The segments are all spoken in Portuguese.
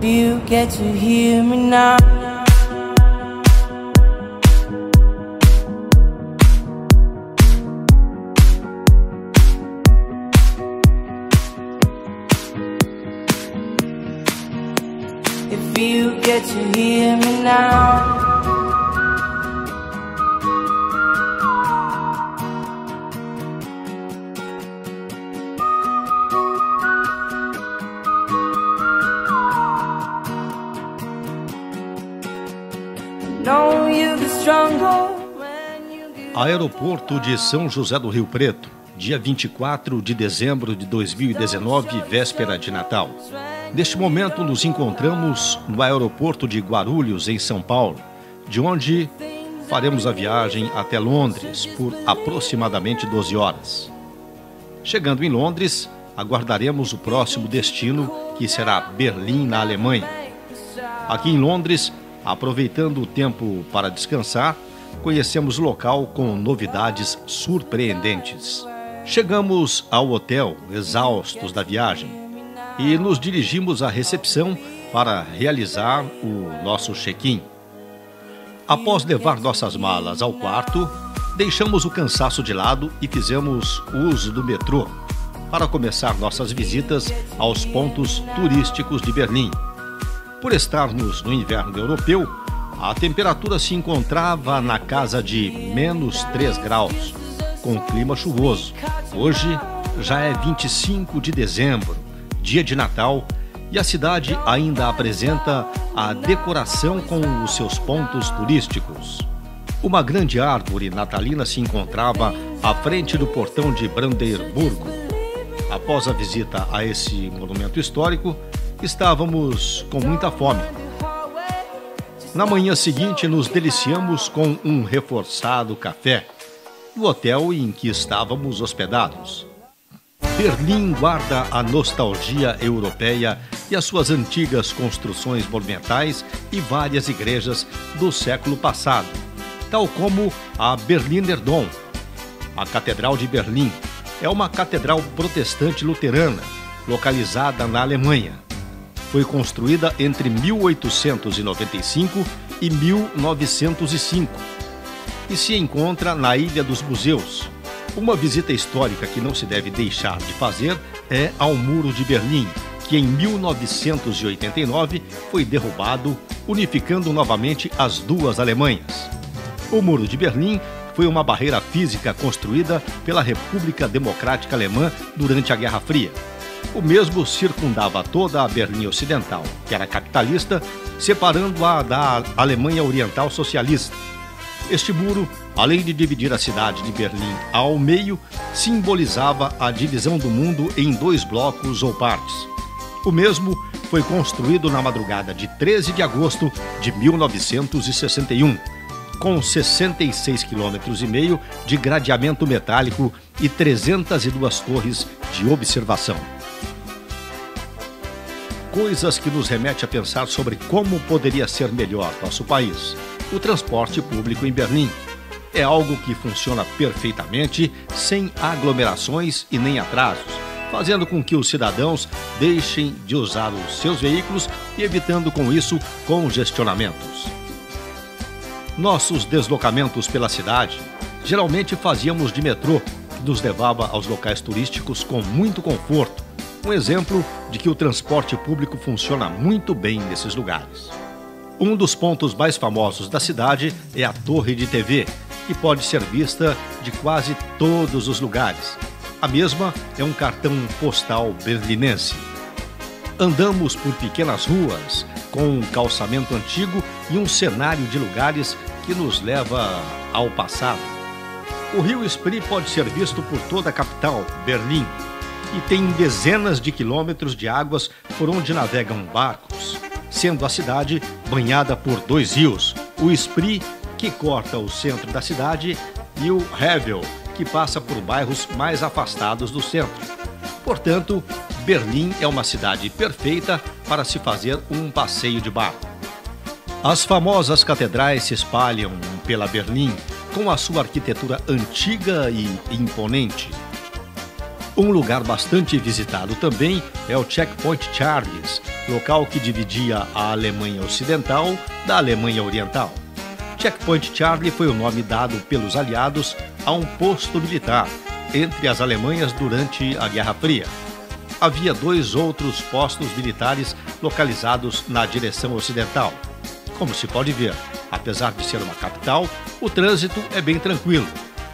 You get to hear me now. If you get to hear me now. Aeroporto de São José do Rio Preto, dia 24 de dezembro de 2019, véspera de Natal. Neste momento nos encontramos no aeroporto de Guarulhos, em São Paulo, de onde faremos a viagem até Londres por aproximadamente 12 horas. Chegando em Londres, aguardaremos o próximo destino, que será Berlim, na Alemanha. Aqui em Londres, aproveitando o tempo para descansar, conhecemos o local com novidades surpreendentes. Chegamos ao hotel, exaustos da viagem, e nos dirigimos à recepção para realizar o nosso check-in. Após levar nossas malas ao quarto, deixamos o cansaço de lado e fizemos uso do metrô para começar nossas visitas aos pontos turísticos de Berlim. Por estarmos no inverno europeu, a temperatura se encontrava na casa de -3 graus, com clima chuvoso. Hoje já é 25 de dezembro, dia de Natal, e a cidade ainda apresenta a decoração com os seus pontos turísticos. Uma grande árvore natalina se encontrava à frente do portão de Brandemburgo. Após a visita a esse monumento histórico, estávamos com muita fome. Na manhã seguinte, nos deliciamos com um reforçado café no hotel em que estávamos hospedados. Berlim guarda a nostalgia europeia e as suas antigas construções monumentais e várias igrejas do século passado, tal como a Berliner Dom. A Catedral de Berlim é uma catedral protestante luterana, localizada na Alemanha. Foi construída entre 1895 e 1905 e se encontra na Ilha dos Museus. Uma visita histórica que não se deve deixar de fazer é ao Muro de Berlim, que em 1989 foi derrubado, unificando novamente as duas Alemanhas. O Muro de Berlim foi uma barreira física construída pela República Democrática Alemã durante a Guerra Fria. O mesmo circundava toda a Berlim Ocidental, que era capitalista, separando-a da Alemanha Oriental Socialista. Este muro, além de dividir a cidade de Berlim ao meio, simbolizava a divisão do mundo em 2 blocos ou partes. O mesmo foi construído na madrugada de 13 de agosto de 1961, com 66,5 km de gradeamento metálico e 302 torres de observação. Coisas que nos remete a pensar sobre como poderia ser melhor nosso país. O transporte público em Berlim é algo que funciona perfeitamente, sem aglomerações e nem atrasos, fazendo com que os cidadãos deixem de usar os seus veículos e evitando com isso congestionamentos. Nossos deslocamentos pela cidade geralmente fazíamos de metrô, que nos levava aos locais turísticos com muito conforto. Um exemplo de que o transporte público funciona muito bem nesses lugares. Um dos pontos mais famosos da cidade é a Torre de TV, que pode ser vista de quase todos os lugares. A mesma é um cartão postal berlinense. Andamos por pequenas ruas, com um calçamento antigo e um cenário de lugares que nos leva ao passado. O rio Spree pode ser visto por toda a capital, Berlim, e tem dezenas de quilômetros de águas por onde navegam barcos, sendo a cidade banhada por 2 rios, o Spree, que corta o centro da cidade, e o Havel, que passa por bairros mais afastados do centro. Portanto, Berlim é uma cidade perfeita para se fazer um passeio de barco. As famosas catedrais se espalham pela Berlim, com a sua arquitetura antiga e imponente. Um lugar bastante visitado também é o Checkpoint Charles, local que dividia a Alemanha Ocidental da Alemanha Oriental. Checkpoint Charlie foi o nome dado pelos aliados a um posto militar entre as Alemanhas durante a Guerra Fria. Havia 2 outros postos militares localizados na direção ocidental. Como se pode ver, apesar de ser uma capital, o trânsito é bem tranquilo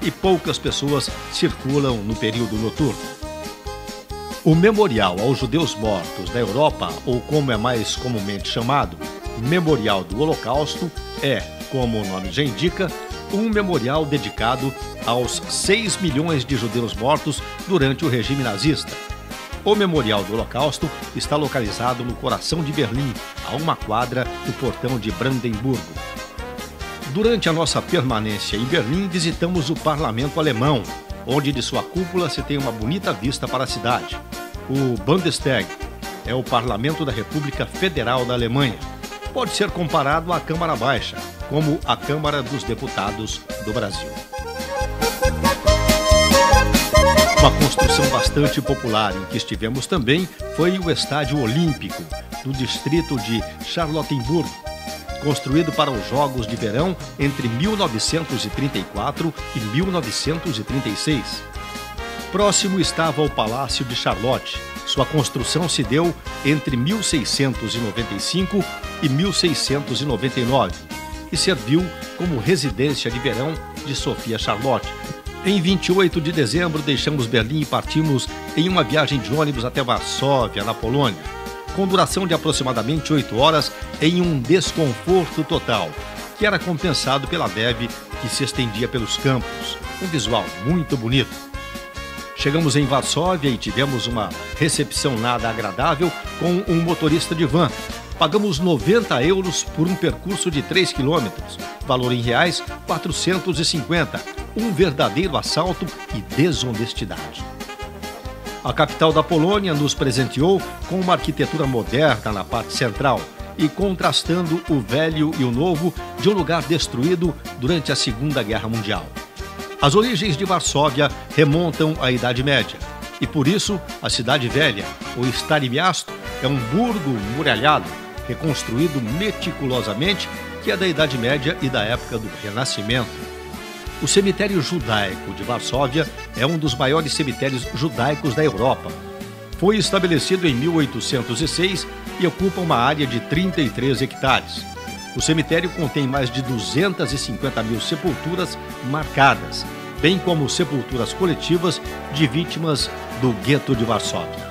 e poucas pessoas circulam no período noturno. O Memorial aos Judeus Mortos da Europa, ou como é mais comumente chamado, Memorial do Holocausto, é, como o nome já indica, um memorial dedicado aos 6 milhões de judeus mortos durante o regime nazista. O Memorial do Holocausto está localizado no coração de Berlim, a uma quadra do portão de Brandemburgo. Durante a nossa permanência em Berlim, visitamos o parlamento alemão, onde de sua cúpula se tem uma bonita vista para a cidade. O Bundestag é o parlamento da República Federal da Alemanha. Pode ser comparado à Câmara Baixa, como a Câmara dos Deputados do Brasil. Uma construção bastante popular em que estivemos também foi o Estádio Olímpico, do distrito de Charlottenburg, construído para os Jogos de Verão entre 1934 e 1936. Próximo estava o Palácio de Charlotte. Sua construção se deu entre 1695 e 1699 e serviu como residência de verão de Sofia Charlotte. Em 28 de dezembro, deixamos Berlim e partimos em uma viagem de ônibus até Varsóvia, na Polônia, com duração de aproximadamente 8 horas em um desconforto total, que era compensado pela neve que se estendia pelos campos. Um visual muito bonito. Chegamos em Varsóvia e tivemos uma recepção nada agradável com um motorista de van. Pagamos 90 euros por um percurso de 3 quilômetros, valor em reais 450, um verdadeiro assalto e desonestidade. A capital da Polônia nos presenteou com uma arquitetura moderna na parte central e contrastando o velho e o novo de um lugar destruído durante a Segunda Guerra Mundial. As origens de Varsóvia remontam à Idade Média e, por isso, a Cidade Velha, ou Stare Miasto, é um burgo muralhado, reconstruído meticulosamente, que é da Idade Média e da época do Renascimento. O cemitério judaico de Varsóvia é um dos maiores cemitérios judaicos da Europa. Foi estabelecido em 1806 e ocupa uma área de 33 hectares. O cemitério contém mais de 250 mil sepulturas marcadas, bem como sepulturas coletivas de vítimas do gueto de Varsóvia.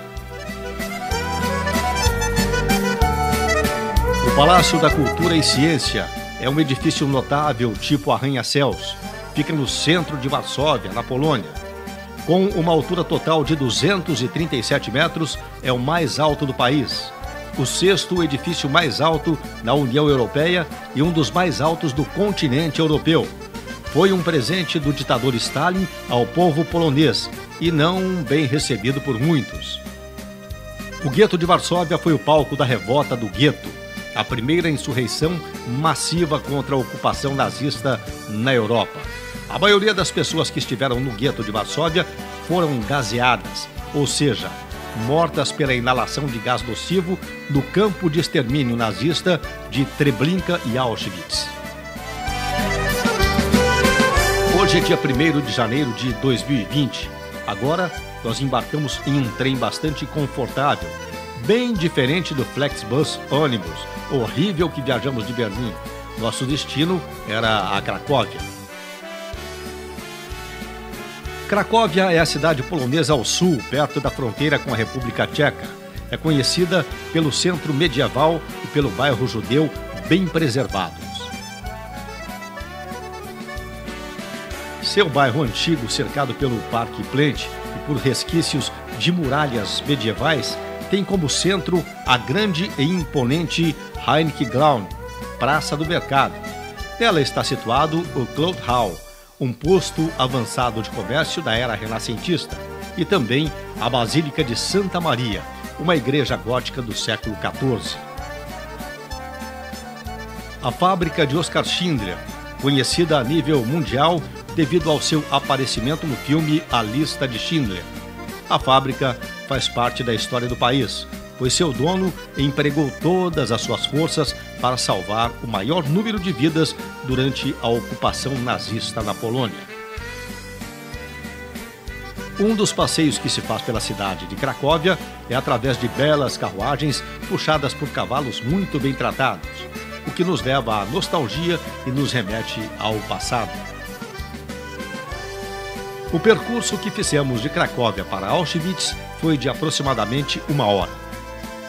O Palácio da Cultura e Ciência é um edifício notável tipo arranha-céus. Fica no centro de Varsóvia, na Polônia. Com uma altura total de 237 metros, é o mais alto do país. O 6º edifício mais alto na União Europeia e um dos mais altos do continente europeu. Foi um presente do ditador Stalin ao povo polonês e não bem recebido por muitos. O gueto de Varsóvia foi o palco da revolta do gueto, a primeira insurreição massiva contra a ocupação nazista na Europa. A maioria das pessoas que estiveram no gueto de Varsóvia foram gaseadas, ou seja, mortas pela inalação de gás nocivo no campo de extermínio nazista de Treblinka e Auschwitz. Hoje é dia 1º de janeiro de 2020. Agora, nós embarcamos em um trem bastante confortável, bem diferente do Flexbus ônibus horrível que viajamos de Berlim. Nosso destino era a Cracóvia. Cracóvia é a cidade polonesa ao sul, perto da fronteira com a República Tcheca. É conhecida pelo centro medieval e pelo bairro judeu bem preservados. Seu bairro antigo, cercado pelo Parque Plenty e por resquícios de muralhas medievais, tem como centro a grande e imponente Heinrichsgraund, Praça do Mercado. Nela está situado o Cloud Hall, um posto avançado de comércio da era renascentista, e também a Basílica de Santa Maria, uma igreja gótica do século XIV. A fábrica de Oskar Schindler, conhecida a nível mundial devido ao seu aparecimento no filme A Lista de Schindler. A fábrica faz parte da história do país, pois seu dono empregou todas as suas forças para salvar o maior número de vidas durante a ocupação nazista na Polônia. Um dos passeios que se faz pela cidade de Cracóvia é através de belas carruagens puxadas por cavalos muito bem tratados, o que nos leva à nostalgia e nos remete ao passado. O percurso que fizemos de Cracóvia para Auschwitz foi de aproximadamente 1 hora.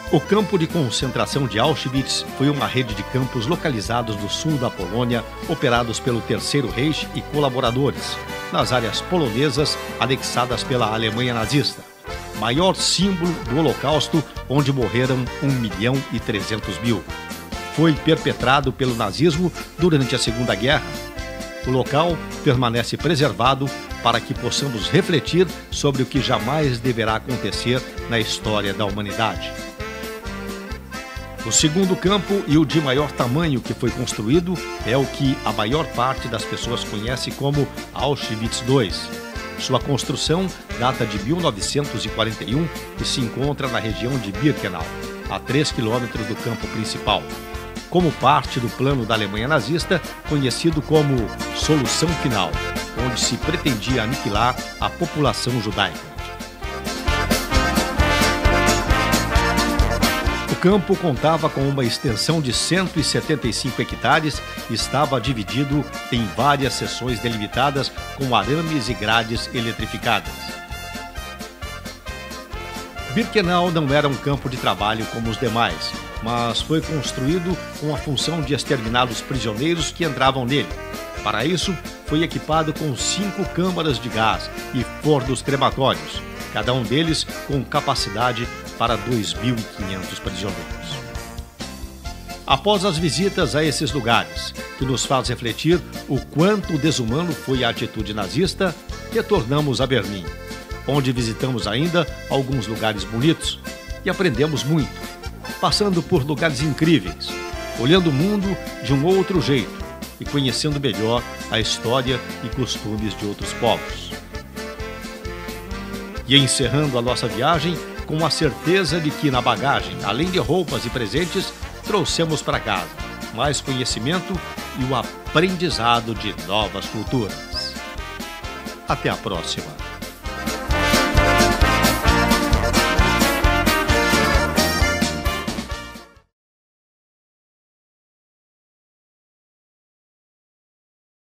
O campo de concentração de Auschwitz foi uma rede de campos localizados no sul da Polônia, operados pelo Terceiro Reich e colaboradores, nas áreas polonesas anexadas pela Alemanha nazista, maior símbolo do Holocausto, onde morreram 1.300.000. Foi perpetrado pelo nazismo durante a Segunda Guerra. O local permanece preservado para que possamos refletir sobre o que jamais deverá acontecer na história da humanidade. O segundo campo e o de maior tamanho que foi construído é o que a maior parte das pessoas conhece como Auschwitz II. Sua construção data de 1941 e se encontra na região de Birkenau, a 3 quilômetros do campo principal, como parte do plano da Alemanha nazista, conhecido como Solução Final, onde se pretendia aniquilar a população judaica. O campo contava com uma extensão de 175 hectares e estava dividido em várias seções delimitadas com arames e grades eletrificadas. Birkenau não era um campo de trabalho como os demais, mas foi construído com a função de exterminar os prisioneiros que entravam nele. Para isso, foi equipado com 5 câmaras de gás e fornos crematórios, cada um deles com capacidade para 2.500 prisioneiros. Após as visitas a esses lugares, que nos faz refletir o quanto desumano foi a atitude nazista, retornamos a Berlim, onde visitamos ainda alguns lugares bonitos e aprendemos muito, passando por lugares incríveis, olhando o mundo de um outro jeito e conhecendo melhor a história e costumes de outros povos. E encerrando a nossa viagem com a certeza de que na bagagem, além de roupas e presentes, trouxemos para casa mais conhecimento e o aprendizado de novas culturas. Até a próxima!